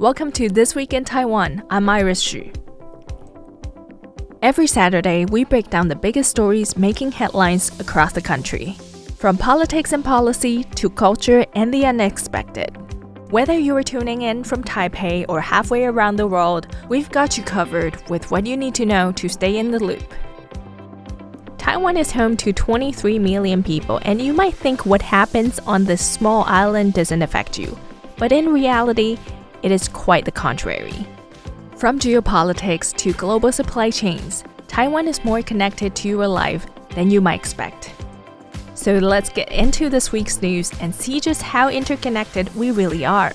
Welcome to This Week in Taiwan. I'm Iris Xu. Every Saturday, we break down the biggest stories making headlines across the country. From politics and policy to culture and the unexpected. Whether you are tuning in from Taipei or halfway around the world, we've got you covered with what you need to know to stay in the loop. Taiwan is home to 23 million people, and you might think what happens on this small island doesn't affect you. But in reality, it is quite the contrary. From geopolitics to global supply chains, Taiwan is more connected to your life than you might expect. So let's get into this week's news and see just how interconnected we really are.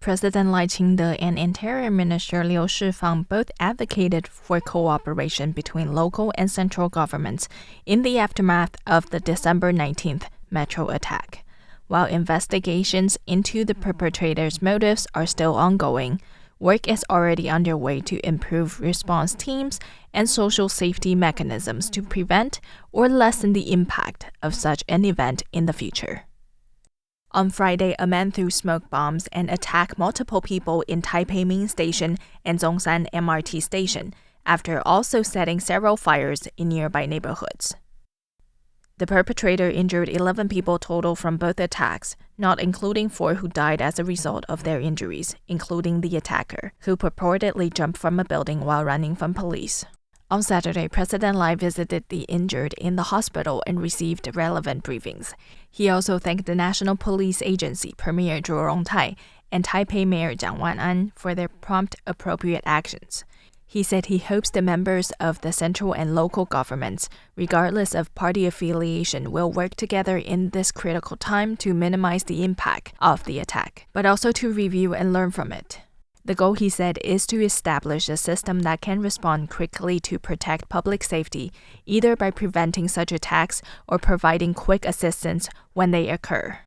President Lai Ching-te and Interior Minister Liu Shifang both advocated for cooperation between local and central governments in the aftermath of the December 19th metro attack. While investigations into the perpetrators' motives are still ongoing, work is already underway to improve response teams and social safety mechanisms to prevent or lessen the impact of such an event in the future. On Friday, a man threw smoke bombs and attacked multiple people in Taipei Main Station and Zhongshan MRT Station, after also setting several fires in nearby neighborhoods. The perpetrator injured 11 people total from both attacks, not including 4 who died as a result of their injuries, including the attacker, who purportedly jumped from a building while running from police. On Saturday, President Lai visited the injured in the hospital and received relevant briefings. He also thanked the National Police Agency Premier Zhuo Rongtai and Taipei Mayor Jiang Wan'an for their prompt, appropriate actions. He said he hopes the members of the central and local governments, regardless of party affiliation, will work together in this critical time to minimize the impact of the attack, but also to review and learn from it. The goal, he said, is to establish a system that can respond quickly to protect public safety, either by preventing such attacks or providing quick assistance when they occur.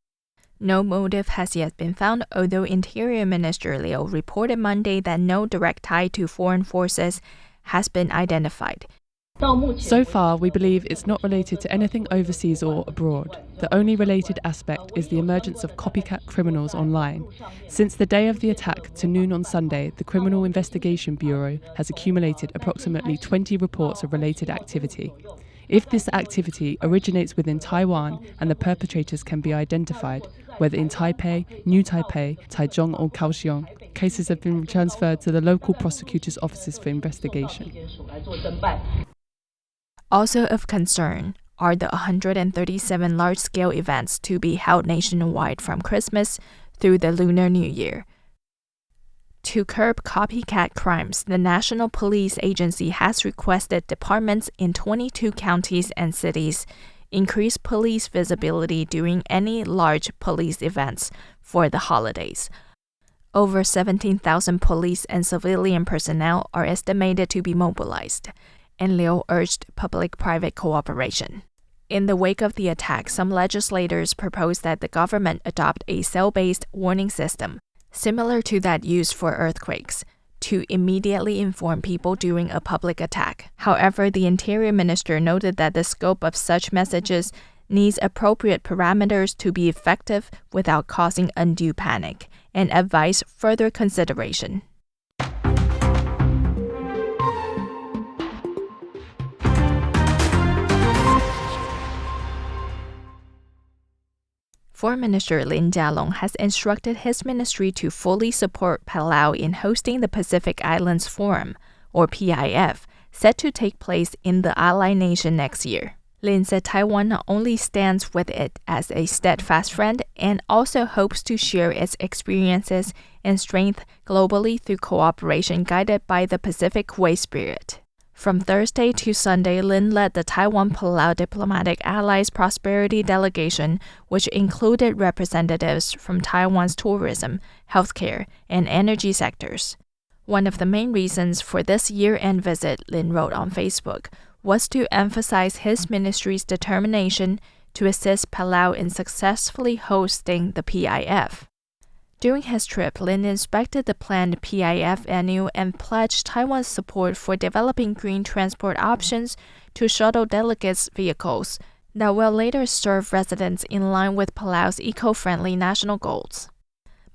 No motive has yet been found, although Interior Minister Liu reported Monday that no direct tie to foreign forces has been identified. So far, we believe it's not related to anything overseas or abroad. The only related aspect is the emergence of copycat criminals online. Since the day of the attack to noon on Sunday, the Criminal Investigation Bureau has accumulated approximately 20 reports of related activity. If this activity originates within Taiwan and the perpetrators can be identified, whether in Taipei, New Taipei, Taichung or Kaohsiung, cases have been transferred to the local prosecutors' offices for investigation. Also of concern are the 137 large-scale events to be held nationwide from Christmas through the Lunar New Year. To curb copycat crimes, the National Police Agency has requested departments in 22 counties and cities increase police visibility during any large police events for the holidays. Over 17,000 police and civilian personnel are estimated to be mobilized, and Liu urged public-private cooperation. In the wake of the attack, some legislators proposed that the government adopt a cell-based warning system, similar to that used for earthquakes, to immediately inform people during a public attack. However, the Interior Minister noted that the scope of such messages needs appropriate parameters to be effective without causing undue panic, and advised further consideration. Foreign Minister Lin China-lung has instructed his ministry to fully support Palau in hosting the Pacific Islands Forum, or PIF, set to take place in the ally nation next year. Lin said Taiwan not only stands with it as a steadfast friend and also hopes to share its experiences and strength globally through cooperation guided by the Pacific Way spirit. From Thursday to Sunday, Lin led the Taiwan-Palau Diplomatic Allies Prosperity Delegation, which included representatives from Taiwan's tourism, healthcare, and energy sectors. One of the main reasons for this year-end visit, Lin wrote on Facebook, was to emphasize his ministry's determination to assist Palau in successfully hosting the PIF. During his trip, Lin inspected the planned PIF venue and pledged Taiwan's support for developing green transport options to shuttle delegates' vehicles that will later serve residents in line with Palau's eco-friendly national goals.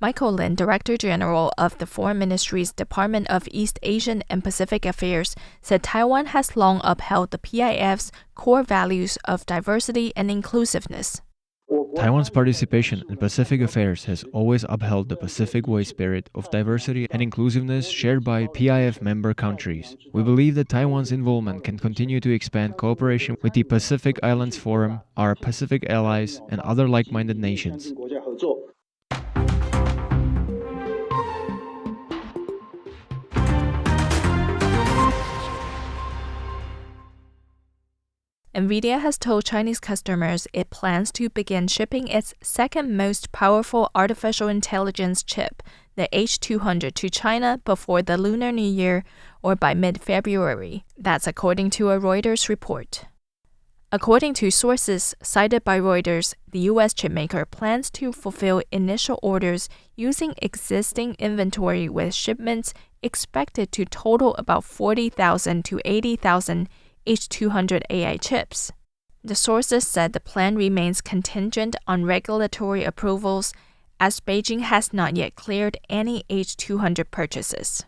Michael Lin, Director General of the Foreign Ministry's Department of East Asian and Pacific Affairs, said Taiwan has long upheld the PIF's core values of diversity and inclusiveness. Taiwan's participation in Pacific affairs has always upheld the Pacific Way spirit of diversity and inclusiveness shared by PIF member countries. We believe that Taiwan's involvement can continue to expand cooperation with the Pacific Islands Forum, our Pacific allies, and other like-minded nations. Nvidia has told Chinese customers it plans to begin shipping its second most powerful artificial intelligence chip, the H200, to China before the Lunar New Year or by mid-February. That's according to a Reuters report. According to sources cited by Reuters, the U.S. chipmaker plans to fulfill initial orders using existing inventory with shipments expected to total about 40,000 to 80,000 H200 AI chips. The sources said the plan remains contingent on regulatory approvals, as Beijing has not yet cleared any H200 purchases.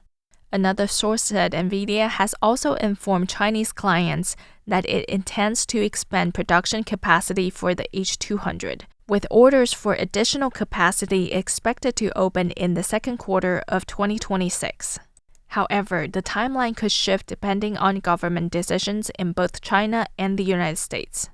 Another source said Nvidia has also informed Chinese clients that it intends to expand production capacity for the H200, with orders for additional capacity expected to open in the second quarter of 2026. However, the timeline could shift depending on government decisions in both China and the United States.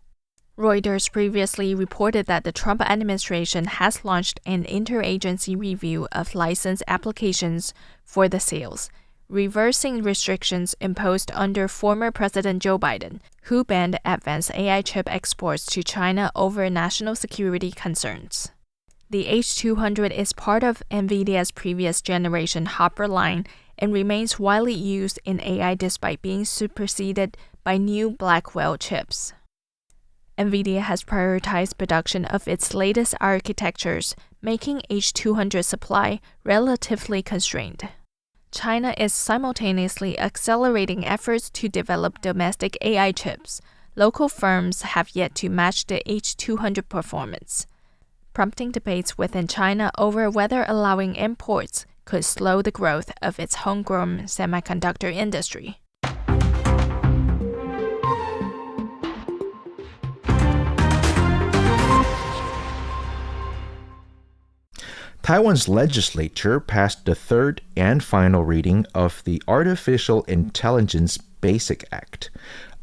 Reuters previously reported that the Trump administration has launched an interagency review of license applications for the sales, reversing restrictions imposed under former President Joe Biden, who banned advanced AI chip exports to China over national security concerns. The H200 is part of Nvidia's previous generation Hopper line and remains widely used in AI despite being superseded by new Blackwell chips. Nvidia has prioritized production of its latest architectures, making H200 supply relatively constrained. China is simultaneously accelerating efforts to develop domestic AI chips. Local firms have yet to match the H200 performance, prompting debates within China over whether allowing imports could slow the growth of its homegrown semiconductor industry. Taiwan's legislature passed the third and final reading of the Artificial Intelligence Basic Act,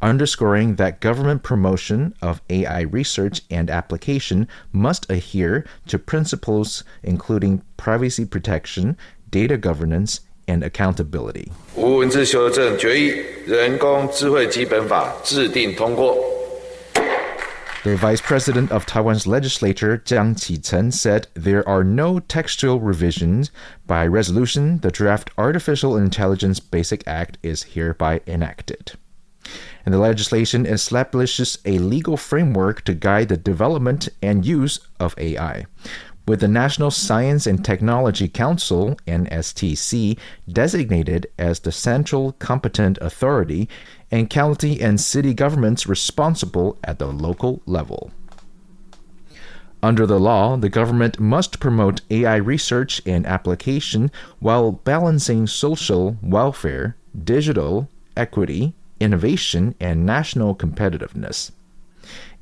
underscoring that government promotion of AI research and application must adhere to principles including privacy protection, data governance, and accountability. 无文字修正决议人工智慧基本法制定通过。 The Vice President of Taiwan's legislature, Jiang Qi-chen, said there are no textual revisions. By resolution, the draft Artificial Intelligence Basic Act is hereby enacted. And the legislation establishes a legal framework to guide the development and use of AI, with the National Science and Technology Council, NSTC, designated as the central competent authority and county and city governments responsible at the local level. Under the law, the government must promote AI research and application while balancing social welfare, digital equity, innovation, and national competitiveness.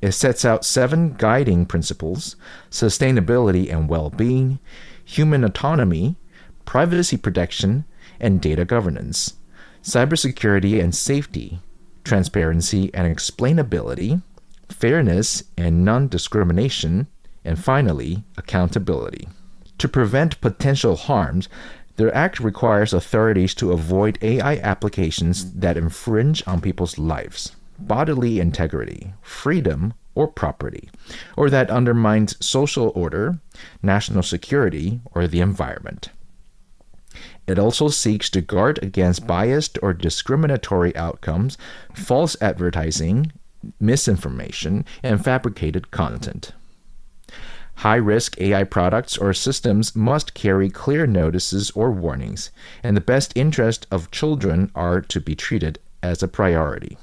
It sets out 7 guiding principles: sustainability and well-being, human autonomy, privacy protection, and data governance, cybersecurity and safety, transparency and explainability, fairness and non-discrimination, and finally, accountability. To prevent potential harms, the Act requires authorities to avoid AI applications that infringe on people's lives, bodily integrity, freedom, or property, or that undermines social order, national security, or the environment. It also seeks to guard against biased or discriminatory outcomes, false advertising, misinformation, and fabricated content. High-risk AI products or systems must carry clear notices or warnings, and the best interests of children are to be treated as a priority.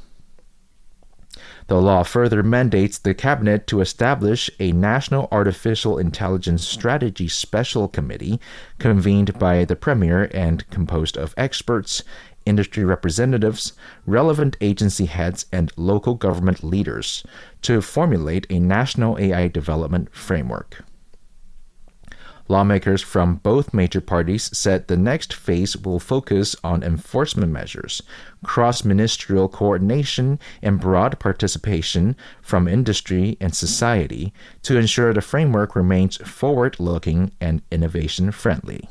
The law further mandates the cabinet to establish a National Artificial Intelligence Strategy Special Committee convened by the Premier and composed of experts, industry representatives, relevant agency heads, and local government leaders to formulate a national AI development framework. Lawmakers from both major parties said the next phase will focus on enforcement measures, cross-ministerial coordination, and broad participation from industry and society to ensure the framework remains forward-looking and innovation-friendly.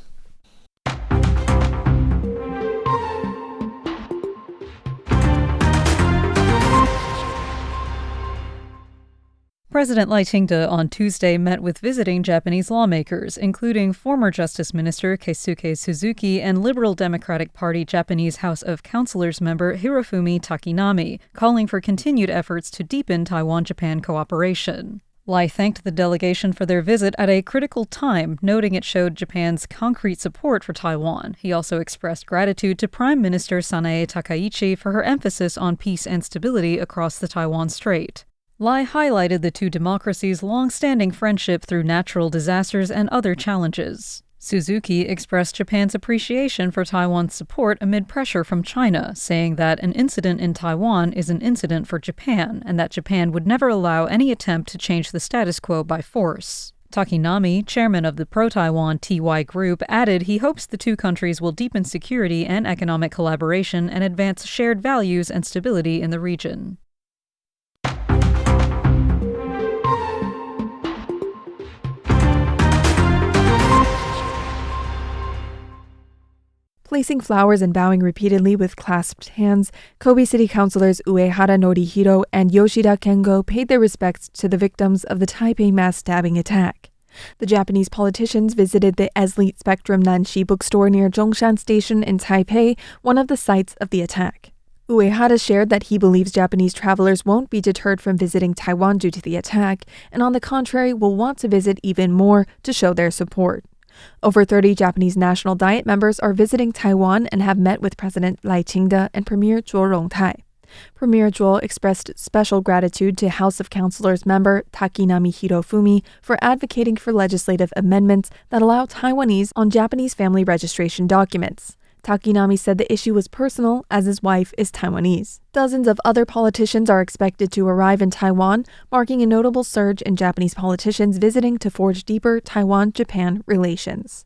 President Lai Ching-te on Tuesday met with visiting Japanese lawmakers, including former Justice Minister Keisuke Suzuki and Liberal Democratic Party Japanese House of Councilors member Hirofumi Takinami, calling for continued efforts to deepen Taiwan-Japan cooperation. Lai thanked the delegation for their visit at a critical time, noting it showed Japan's concrete support for Taiwan. He also expressed gratitude to Prime Minister Sanae Takaichi for her emphasis on peace and stability across the Taiwan Strait. Lai highlighted the two democracies' long-standing friendship through natural disasters and other challenges. Suzuki expressed Japan's appreciation for Taiwan's support amid pressure from China, saying that an incident in Taiwan is an incident for Japan, and that Japan would never allow any attempt to change the status quo by force. Takinami, chairman of the pro-Taiwan TY Group, added he hopes the two countries will deepen security and economic collaboration and advance shared values and stability in the region. Placing flowers and bowing repeatedly with clasped hands, Kobe City Councilors Uehara Norihiro and Yoshida Kengo paid their respects to the victims of the Taipei mass stabbing attack. The Japanese politicians visited the Eslite Spectrum Nanshi bookstore near Zhongshan Station in Taipei, one of the sites of the attack. Uehara shared that he believes Japanese travelers won't be deterred from visiting Taiwan due to the attack, and on the contrary will want to visit even more to show their support. Over 30 Japanese National Diet members are visiting Taiwan and have met with President Lai Ching-te and Premier Zhuo Rongtai. Premier Zhuo expressed special gratitude to House of Councilors member Takinami Hirofumi for advocating for legislative amendments that allow Taiwanese on Japanese family registration documents. Takinami said the issue was personal, as his wife is Taiwanese. Dozens of other politicians are expected to arrive in Taiwan, marking a notable surge in Japanese politicians visiting to forge deeper Taiwan-Japan relations.